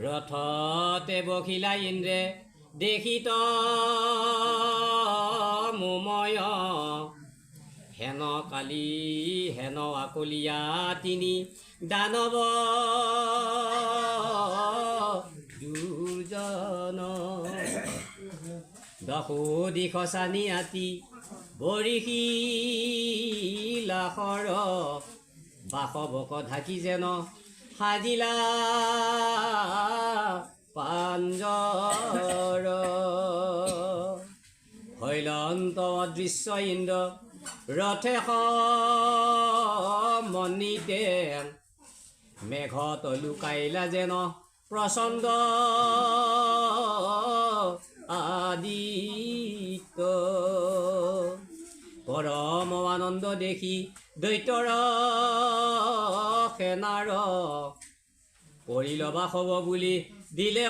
ৰথতে বখিলা ইন্দ্ৰে দেখিত মোময় হেন কালি হেন আকলিয়া তিনি দানৱ দুৰ্জন দশো দিশ চানি আতি বৰিশী লাখৰ বাসৱক ঢাকি যেন সাজিলা পাঞ্জৰ হৈলন্ত অদৃশ্য ইন্দ্ৰ ৰথে মনিতে মেঘত লুকাইলা যেন প্ৰচণ্ড আদিত্য পৰম আনন্দ দেখি দৈত্যৰ সেনাৰ পৰিল বাসৱ বুলি দিলে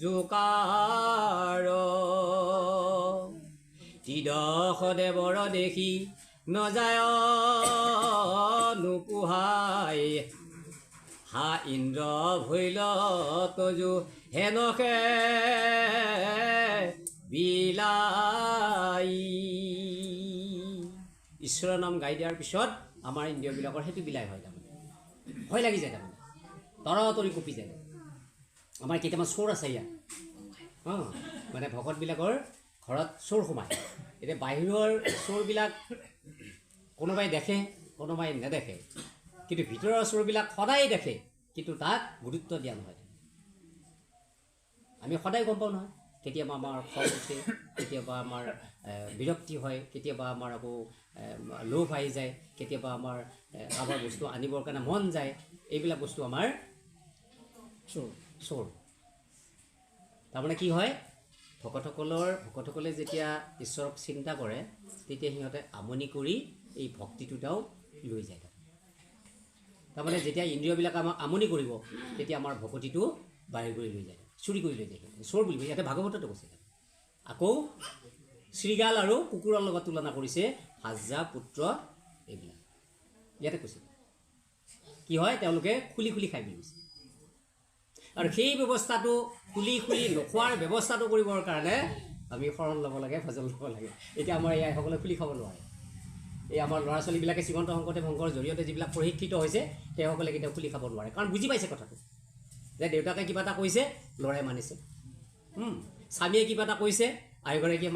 জোকাৰ ত্ৰিদশ দেৱৰ দেখি নজায় নোপোহাই হা ইন্দ্ৰ ভৈল তজু হেনকে বিলাই। ঈশ্বৰৰ নাম গাই দিয়াৰ পিছত আমাৰ ইন্দ্ৰিয়বিলাকৰ সেইটো বিলাই হয়, তাৰমানে ভয় লাগি যায়, তাৰমানে তৰতৰি কঁপি যায়। আমাৰ কেইটামান চোৰ আছে ইয়াত, মানে ভকতবিলাকৰ ঘৰত চোৰ সোমায়। এতিয়া বাহিৰৰ চোৰবিলাক কোনোবাই দেখে কোনোবাই নেদেখে, কিন্তু ভিতৰৰ চোৰবিলাক সদায় দেখে, কিন্তু তাক গুৰুত্ব দিয়া নহয়। আমি সদায় গম পাওঁ নহয়, কেতিয়াবা আমাৰ খং উঠে, কেতিয়াবা আমাৰ বিৰক্তি হয়, কেতিয়াবা আমাৰ আকৌ লোভ আহি যায়, কেতিয়াবা আমাৰ কাৰোবাৰ বস্তু আনিবৰ কাৰণে মন যায়। এইবিলাক বস্তু আমাৰ চোৰ। তাৰমানে কি হয়, ভকতসকলে যেতিয়া ঈশ্বৰক চিন্তা কৰে, তেতিয়া সিহঁতে আমনি কৰি এই ভক্তিটোটাও লৈ যায়। তাৰমানে যেতিয়া ইন্দ্ৰিয়বিলাক আমাক আমনি কৰিব, তেতিয়া আমাৰ ভকতিটো বাঢ়ি কৰি লৈ যায়, চুৰি কৰি লৈ যায়। চোৰ বুলিব ইয়াতে ভাগৱততো কৈছে। আকৌ শ্ৰীগাল আৰু কুকুৰৰ লগত তুলনা কৰিছে, হাজা পুত্ৰ এইবিলাক ইয়াতে কৈছে। কি হয়, তেওঁলোকে খুলি খুলি খাই বুলি কৈছে। আৰু সেই ব্যৱস্থাটো খুলি নোখোৱাৰ ব্যৱস্থাটো কৰিবৰ কাৰণে আমি শৰণ ল'ব লাগে, ভজন ল'ব লাগে। এতিয়া আমাৰ এই আইসকলে খুলি খাব নোৱাৰে। এই আমাৰ ল'ৰা ছোৱালীবিলাকে শ্ৰীমন্ত শংকৰদেৱ সংঘৰ জৰিয়তে যিবিলাক প্ৰশিক্ষিত হৈছে, তেওঁসকলে কেতিয়াও খুলি খাব নোৱাৰে, কাৰণ বুজি পাইছে কথাটো, যে দেউতাকে কিবা এটা কৈছে ল'ৰাই মানিছে, স্বামীয়ে কিবা এটা কৈছে আইগৰাকীয়ে